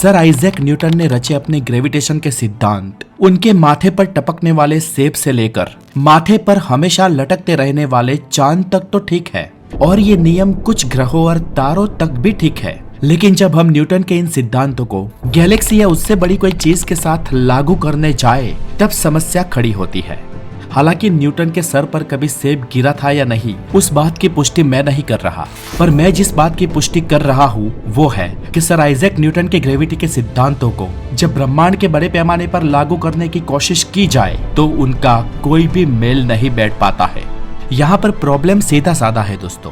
Sir Isaac Newton ने रचे अपने ग्रेविटेशन के सिद्धांत उनके माथे पर टपकने वाले सेब से लेकर माथे पर हमेशा लटकते रहने वाले चांद तक तो ठीक है, और ये नियम कुछ ग्रहों और तारों तक भी ठीक है। लेकिन जब हम न्यूटन के इन सिद्धांतों को गैलेक्सी या उससे बड़ी कोई चीज के साथ लागू करने जाए तब समस्या खड़ी होती है। हालांकि न्यूटन के सर पर कभी सेब गिरा था या नहीं, उस बात की पुष्टि मैं नहीं कर रहा, पर मैं जिस बात की पुष्टि कर रहा हूँ वो है कि सर आइजैक न्यूटन के ग्रेविटी के सिद्धांतों को जब ब्रह्मांड के बड़े पैमाने पर लागू करने की कोशिश की जाए तो उनका कोई भी मेल नहीं बैठ पाता है। यहाँ पर प्रॉब्लम सीधा साधा है दोस्तों।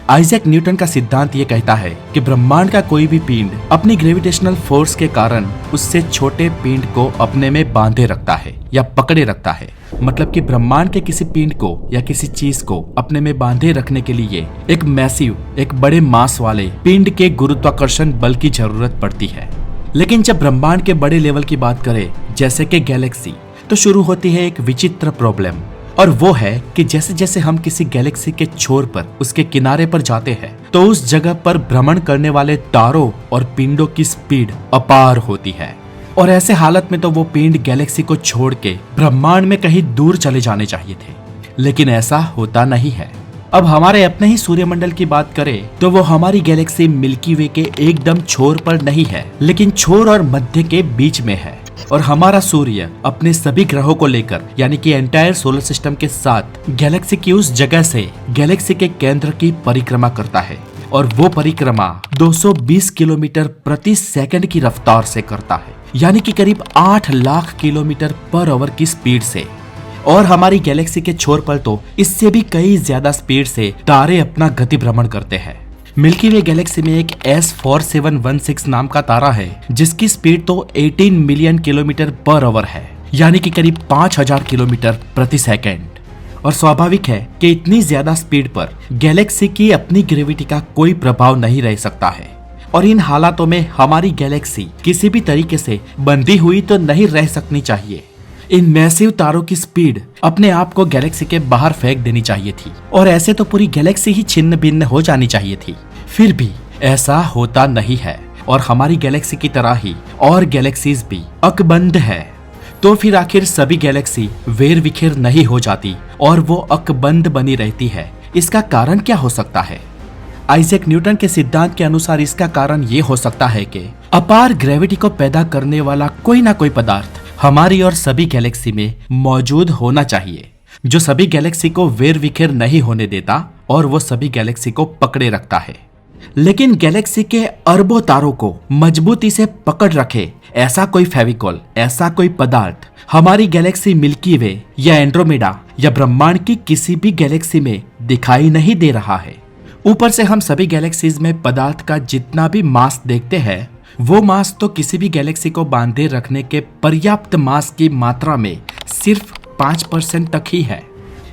आइजैक न्यूटन का सिद्धांत ये कहता है कि ब्रह्मांड का कोई भी पिंड अपनी ग्रेविटेशनल फोर्स के कारण उससे छोटे पिंड को अपने में बांधे रखता है या पकड़े रखता है। मतलब कि ब्रह्मांड के किसी पिंड को या किसी चीज को अपने में बांधे रखने के लिए एक मैसिव, एक बड़े मास वाले पिंड के गुरुत्वाकर्षण बल की जरूरत पड़ती है। लेकिन जब ब्रह्मांड के बड़े लेवल की बात करें जैसे कि गैलेक्सी, तो शुरू होती है एक विचित्र प्रॉब्लम, और वो है कि जैसे जैसे हम किसी गैलेक्सी के छोर पर, उसके किनारे पर जाते हैं तो उस जगह पर भ्रमण करने वाले तारों और पिंडों की स्पीड अपार होती है, और ऐसे हालत में तो वो पिंड गैलेक्सी को छोड़ के ब्रह्मांड में कहीं दूर चले जाने चाहिए थे। लेकिन ऐसा होता नहीं है। अब हमारे अपने ही सूर्यमंडल की बात करें तो वो हमारी गैलेक्सी मिल्की वे के एकदम छोर पर नहीं है, लेकिन छोर और मध्य के बीच में है। और हमारा सूर्य अपने सभी ग्रहों को लेकर यानी कि एंटायर सोलर सिस्टम के साथ गैलेक्सी की उस जगह से गैलेक्सी के केंद्र की परिक्रमा करता है, और वो परिक्रमा 220 किलोमीटर प्रति सेकंड की रफ्तार से करता है, यानी कि करीब 8 लाख किलोमीटर पर आवर की स्पीड से। और हमारी गैलेक्सी के छोर पर तो इससे भी कई ज्यादा स्पीड से तारे अपना गति भ्रमण करते हैं। मिल्की वे गैलेक्सी में एक S4716 नाम का तारा है जिसकी स्पीड तो 18 मिलियन किलोमीटर पर आवर है, यानी कि करीब 5000 किलोमीटर प्रति सेकंड। और स्वाभाविक है कि इतनी ज्यादा स्पीड पर गैलेक्सी की अपनी ग्रेविटी का कोई प्रभाव नहीं रह सकता है, और इन हालातों में हमारी गैलेक्सी किसी भी तरीके से बंधी हुई तो नहीं रह सकनी चाहिए। इन मैसिव तारों की स्पीड अपने आप को गैलेक्सी के बाहर फेंक देनी चाहिए थी, और ऐसे तो पूरी गैलेक्सी ही छिन्न भिन्न हो जानी चाहिए थी। फिर भी ऐसा होता नहीं है, और हमारी गैलेक्सी की तरह ही और गैलेक्सीज भी अकबंद है। तो फिर आखिर सभी गैलेक्सी वेर विखेर नहीं हो जाती और वो अकबंद बनी रहती है, इसका कारण क्या हो सकता है? आइजैक न्यूटन के सिद्धांत के अनुसार इसका कारण ये हो सकता है कि अपार ग्रेविटी को पैदा करने वाला कोई ना कोई पदार्थ हमारी और सभी गैलेक्सी में मौजूद होना चाहिए, जो सभी गैलेक्सी को वेर विखेर नहीं होने देता और वो सभी गैलेक्सी को पकड़े रखता है। लेकिन गैलेक्सी के अरबों तारों को मजबूती से पकड़ रखे ऐसा कोई फेविकॉल, ऐसा कोई पदार्थ हमारी गैलेक्सी मिल्की वे या एंड्रोमेडा या ब्रह्मांड की किसी भी गैलेक्सी में दिखाई नहीं दे रहा है। ऊपर से हम सभी गैलेक्सीज में पदार्थ का जितना भी मास देखते हैं, वो मास तो किसी भी गैलेक्सी को बांधे रखने के पर्याप्त मास की मात्रा में सिर्फ 5% तक ही है।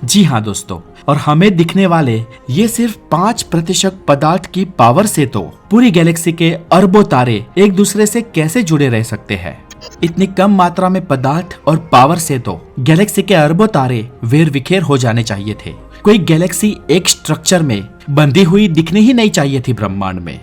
जी हाँ दोस्तों, और हमें दिखने वाले ये सिर्फ 5% पदार्थ की पावर से तो पूरी गैलेक्सी के अरबों तारे एक दूसरे से कैसे जुड़े रह सकते हैं? इतनी कम मात्रा में पदार्थ और पावर से तो गैलेक्सी के अरबों तारे वेर विखेर हो जाने चाहिए थे। कोई गैलेक्सी एक स्ट्रक्चर में बंधी हुई दिखनी ही नहीं चाहिए थी ब्रह्मांड में।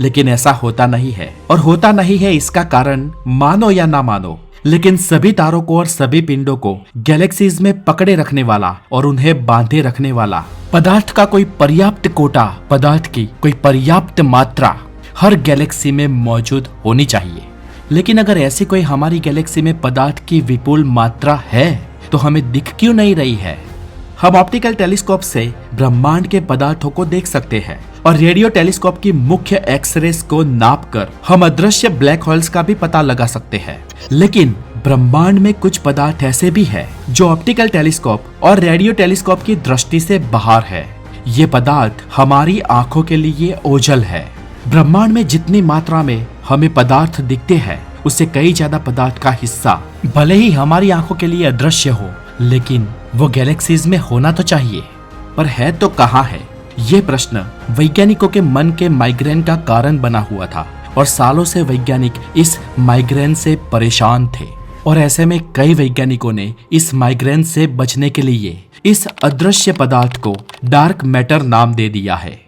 लेकिन ऐसा होता नहीं है, और होता नहीं है इसका कारण मानो या ना मानो, लेकिन सभी तारों को और सभी पिंडों को गैलेक्सीज में पकड़े रखने वाला और उन्हें बांधे रखने वाला पदार्थ का कोई पर्याप्त कोटा, पदार्थ की कोई पर्याप्त मात्रा हर गैलेक्सी में मौजूद होनी चाहिए। लेकिन अगर ऐसी कोई हमारी गैलेक्सी में पदार्थ की विपुल मात्रा है तो हमें दिख क्यों नहीं रही है? हम ऑप्टिकल टेलीस्कोप से ब्रह्मांड के पदार्थों को देख सकते हैं, और रेडियो टेलीस्कोप की मुख्य एक्सरेस को नापकर हम अदृश्य ब्लैक होल्स का भी पता लगा सकते हैं। लेकिन ब्रह्मांड में कुछ पदार्थ ऐसे भी है जो ऑप्टिकल टेलीस्कोप और रेडियो टेलीस्कोप की दृष्टि से बाहर है। ये पदार्थ हमारी आंखों के लिए ओझल है। ब्रह्मांड में जितनी मात्रा में हमें पदार्थ दिखते हैं, उससे कई ज्यादा पदार्थ का हिस्सा भले ही हमारी आंखों के लिए अदृश्य हो, लेकिन वो गैलेक्सीज में होना तो चाहिए। पर है तो कहाँ है? ये प्रश्न वैज्ञानिकों के मन के माइग्रेन का कारण बना हुआ था, और सालों से वैज्ञानिक इस माइग्रेन से परेशान थे। और ऐसे में कई वैज्ञानिकों ने इस माइग्रेन से बचने के लिए इस अदृश्य पदार्थ को डार्क मैटर नाम दे दिया है।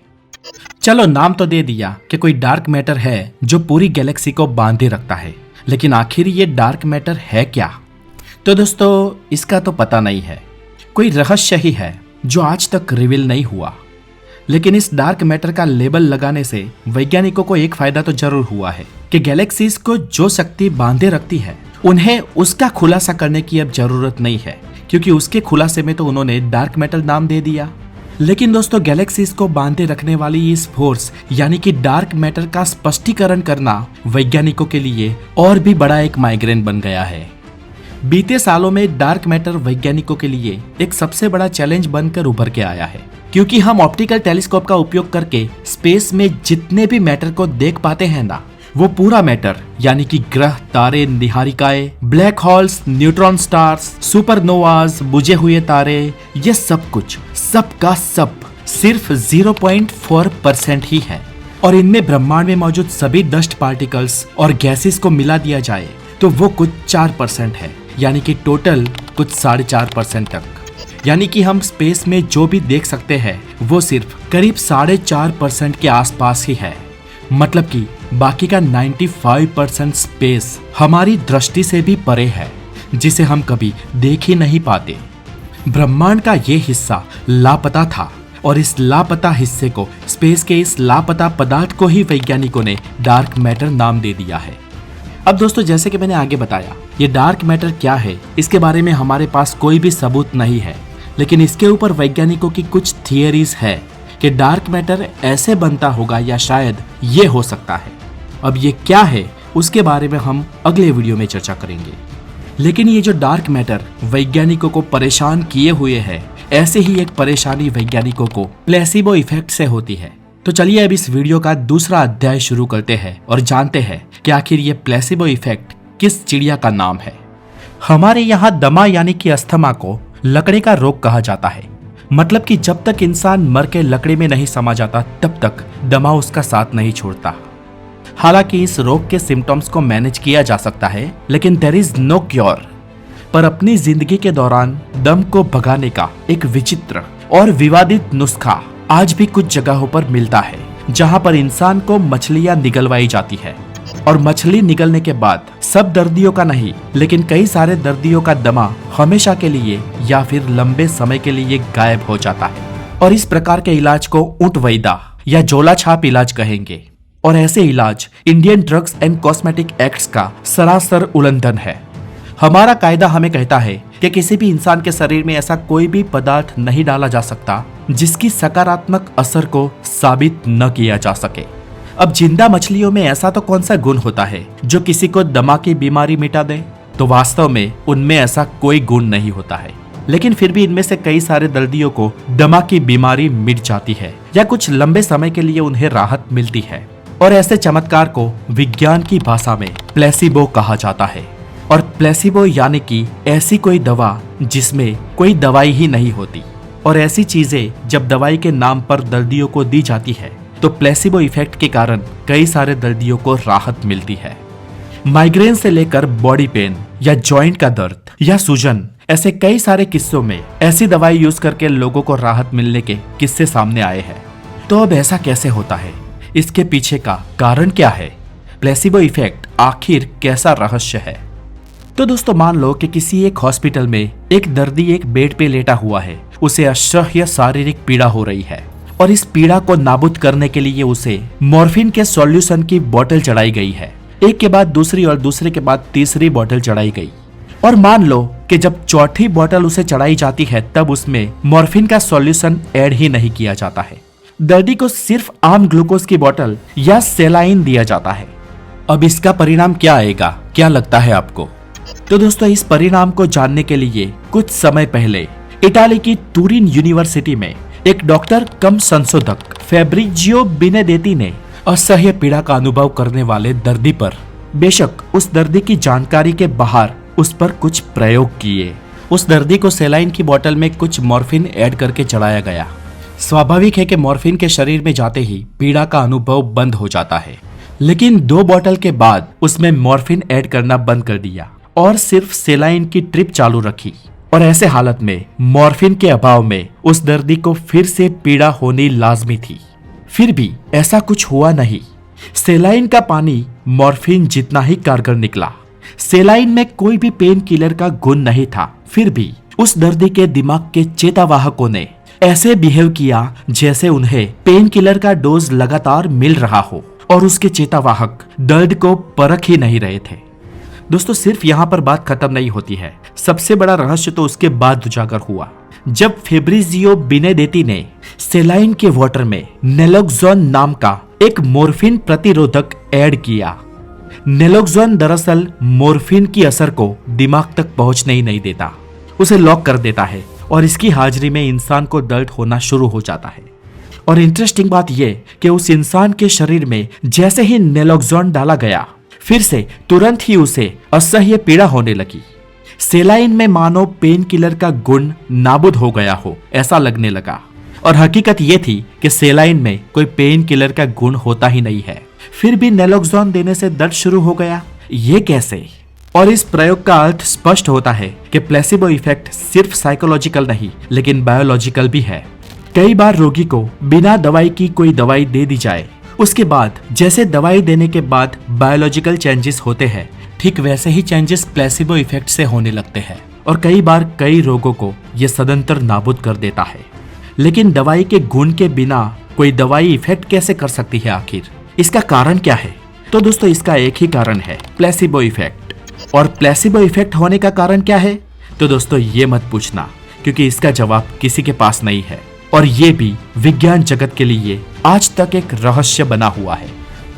चलो नाम तो दे दिया कि कोई डार्क मैटर है जो पूरी गैलेक्सी को बांधे रखता है, लेकिन आखिर ये डार्क मैटर है क्या? तो दोस्तों इसका तो पता नहीं है, कोई रहस्य ही है जो आज तक रिवील नहीं हुआ। लेकिन इस डार्क मैटर का लेबल लगाने से वैज्ञानिकों को एक फायदा तो जरूर हुआ है कि गैलेक्सीज को जो शक्ति बांधे रखती है उन्हें उसका खुलासा करने की अब जरूरत नहीं है, क्योंकि उसके खुलासे में तो उन्होंने डार्क मैटर नाम दे दिया। लेकिन दोस्तों गैलेक्सीज को बांधे रखने वाली इस फोर्स यानी कि डार्क मैटर का स्पष्टीकरण करना वैज्ञानिकों के लिए और भी बड़ा एक माइग्रेन बन गया है। बीते सालों में डार्क मैटर वैज्ञानिकों के लिए एक सबसे बड़ा चैलेंज बनकर उभर के आया है, क्योंकि हम ऑप्टिकल टेलीस्कोप का उपयोग करके स्पेस में जितने भी मैटर को देख पाते हैं ना, वो पूरा मैटर यानी कि ग्रह, तारे, निहारिकाएं, black holes, neutron stars, supernovas, बुझे हुए तारे, ये सब कुछ सब का सब सिर्फ 0.4% ही है। और इनमें ब्रह्मांड में मौजूद सभी डस्ट पार्टिकल्स और गैसेस को मिला दिया जाए तो वो कुछ 4% है, यानी कि टोटल कुछ 4.5% तक। यानी कि हम स्पेस में जो भी देख सकते हैं वो सिर्फ करीब 4.5% के आसपास ही है। मतलब कि बाकी का 95% स्पेस हमारी दृष्टि से भी परे है, जिसे हम कभी देख ही नहीं पाते। ब्रह्मांड का ये हिस्सा लापता था और इस लापता हिस्से को, स्पेस के इस लापता पदार्थ को ही वैज्ञानिकों ने डार्क मैटर नाम दे दिया है। अब दोस्तों जैसे कि मैंने आगे बताया, ये डार्क मैटर क्या है इसके बारे में हमारे पास कोई भी सबूत नहीं है, लेकिन इसके ऊपर वैज्ञानिकों की कुछ थियरीज है कि डार्क मैटर ऐसे बनता होगा या शायद ये हो सकता है। अब ये क्या है उसके बारे में हम अगले वीडियो में चर्चा करेंगे। लेकिन ये जो डार्क मैटर वैज्ञानिकों को परेशान किए हुए है, ऐसे ही एक परेशानी वैज्ञानिकों को प्लेसिबो इफेक्ट से होती है। तो चलिए अब इस वीडियो का दूसरा अध्याय शुरू करते हैं और जानते हैं कि आखिर ये प्लेसिबो इफेक्ट किस चिड़िया का नाम है। हमारे यहाँ दमा यानी कि अस्थमा को लकड़े का रोग कहा जाता है। मतलब कि जब तक इंसान मर के लकड़ी में नहीं समा जाता तब तक दमा उसका साथ नहीं छोड़ता। हालांकि इस रोग के सिम्टम्स को मैनेज किया जा सकता है, लेकिन देयर इज नो क्योर। पर अपनी जिंदगी के दौरान दम को भगाने का एक विचित्र और विवादित नुस्खा आज भी कुछ जगहों पर मिलता है, जहां पर इंसान को मछलियां निगलवाई जाती है और मछली निगलने के बाद सब दर्दियों का नहीं, लेकिन कई सारे दर्दियों का दमा हमेशा के लिए या फिर लंबे समय के लिए गायब हो जाता है। और इस प्रकार के इलाज को ऊंट वैदा या झोला छाप इलाज कहेंगे। और ऐसे इलाज Indian drugs and cosmetic acts का सरासर उल्लंघन है। हमारा कायदा हमें कहता है कि किसी भी इंसान के शरीर में ऐसा कोई भी पदार्थ नहीं डाला जा सकता जिसकी सकारात्मक असर को साबित न किया जा सके। अब जिंदा मछलियों में ऐसा तो कौन सा गुण होता है जो किसी को दमा की बीमारी मिटा दे? तो वास्तव में उनमें ऐसा कोई गुण नहीं होता है, लेकिन फिर भी इनमें से कई सारे दर्दियों को दमा की बीमारी मिट जाती है या कुछ लंबे समय के लिए उन्हें राहत मिलती है। और ऐसे चमत्कार को विज्ञान की भाषा में प्लेसिबो कहा जाता है। और प्लेसिबो यानी कि ऐसी कोई दवा जिसमें कोई दवाई ही नहीं होती। और ऐसी चीजें जब दवाई के नाम पर दर्दियों को दी जाती है तो प्लेसिबो इफेक्ट के कारण कई सारे दर्दियों को राहत मिलती है। माइग्रेन से लेकर बॉडी पेन या जॉइंट का दर्द या सूजन, ऐसे कई सारे किस्सों में ऐसी दवाई यूज करके लोगों को राहत मिलने के किस्से सामने आए हैं। तो अब ऐसा कैसे होता है? इसके पीछे का कारण क्या है? प्लेसिबो इफेक्ट आखिर कैसा रहस्य है? तो दोस्तों मान लो कि किसी एक हॉस्पिटल में एक दर्दी एक बेड पे लेटा हुआ है। उसे असह्य शारीरिक पीड़ा हो रही है और इस पीड़ा को नाबूद करने के लिए उसे मॉर्फिन के सॉल्यूशन की बोतल चढ़ाई गई है। एक के बाद दूसरी और दूसरे के बाद तीसरी बोतल चढ़ाई गई। और मान लो कि जब चौथी बोतल उसे चढ़ाई जाती है तब उसमें मॉर्फिन का सॉल्यूशन ऐड ही नहीं किया जाता है। दर्दी को सिर्फ आम ग्लूकोज की बोतल या सेलाइन दिया जाता है। अब इसका परिणाम क्या आएगा, क्या लगता है आपको? तो दोस्तों इस परिणाम को जानने के लिए कुछ समय पहले इटाली की तुरिन यूनिवर्सिटी में एक डॉक्टर कम संशोधक फैब्रिजियो बेनेडेtti ने असह्य पीड़ा का अनुभव करने वाले दर्दी पर, बेशक उस दर्दी की जानकारी के बाहर, उस पर कुछ प्रयोग किए। उस दर्दी को सेलाइन की बोतल में कुछ मॉर्फिन ऐड करके चढ़ाया गया। स्वाभाविक है कि मॉर्फिन के शरीर में जाते ही पीड़ा का अनुभव बंद हो जाता है, लेकिन 2 बोतल के बाद उसमें मॉर्फिन ऐड करना बंद कर दिया और सिर्फ सेलाइन की ट्रिप चालू रखी। और ऐसे हालत में मॉर्फिन के अभाव में उस दर्दी को फिर से पीड़ा होनी लाजमी थी। फिर भी ऐसा कुछ हुआ नहीं। सेलाइन का पानी मॉर्फिन जितना ही कारगर निकला। सेलाइन में कोई भी पेन किलर का गुण नहीं था, फिर भी उस दर्दी के दिमाग के चेतावाहकों ने ऐसे बिहेव किया जैसे उन्हें पेन किलर का डोज लगातार मिल रहा हो और उसके चेतावाहक दर्द को परख ही नहीं रहे थे। दोस्तों, सिर्फ यहाँ पर बात खत्म नहीं होती है। सबसे बड़ा रहस्य तो उसके बाद उजागर हुआ जब फेब्रिजियो बेनेडेtti ने सेलाइन के वाटर में नेलोक्सोन नाम का एक मोर्फिन प्रतिरोधक ऐड किया। नेलोक्सोन दरअसल मोर्फिन की असर को दिमाग तक पहुंचने ही नहीं देता, उसे लॉक कर देता है और इसकी हाजिरी में इंसान को दर्द होना शुरू हो जाता है। और इंटरेस्टिंग बात यह कि उस इंसान के शरीर में जैसे ही नेलोक्सोन डाला गया, फिर से तुरंत ही उसे असह्य पीड़ा होने लगी। सेलाइन में मानो पेन किलर का गुण नाबूद हो गया हो ऐसा लगने लगा। और हकीकत यह थी कि सेलाइन में कोई पेन किलर का गुण होता ही नहीं है, फिर भी नेलोक्सोन देने से दर्द शुरू हो गया। ये कैसे? और इस प्रयोग का अर्थ स्पष्ट होता है कि प्लेसिबो इफेक्ट सिर्फ साइकोलॉजिकल नहीं लेकिन बायोलॉजिकल भी है। कई बार रोगी को बिना दवाई की कोई दवाई दे दी जाए, उसके बाद जैसे दवाई देने के बाद बायोलॉजिकल चेंजेस होते हैं, ठीक वैसे ही चेंजेस प्लेसिबो इफेक्ट से होने लगते हैं और कई बार कई रोगों को यह सदंतर नाबूद कर देता है। लेकिन दवाई के गुण के बिना कोई दवाई इफेक्ट कैसे कर सकती है आखिर? इसका कारण क्या है? तो दोस्तों, इसका एक ही कारण है, प्लेसिबो इफेक्ट। और प्लेसिबो इफेक्ट होने का कारण क्या है? तो दोस्तों, ये मत पूछना, क्योंकि इसका जवाब किसी के पास नहीं है और ये भी विज्ञान जगत के लिए आज तक एक रहस्य बना हुआ है।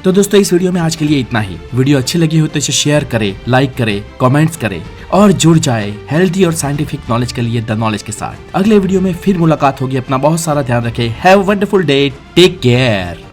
तो दोस्तों, इस वीडियो में आज के लिए इतना ही। वीडियो अच्छी लगी हो तो इसे शेयर करें, लाइक करें, कमेंट्स करें और जुड़ जाए हेल्दी और साइंटिफिक नॉलेज के लिए द नॉलेज के साथ। अगले वीडियो में फिर मुलाकात होगी। अपना बहुत सारा ध्यान रखें। Have a wonderful day. Take care.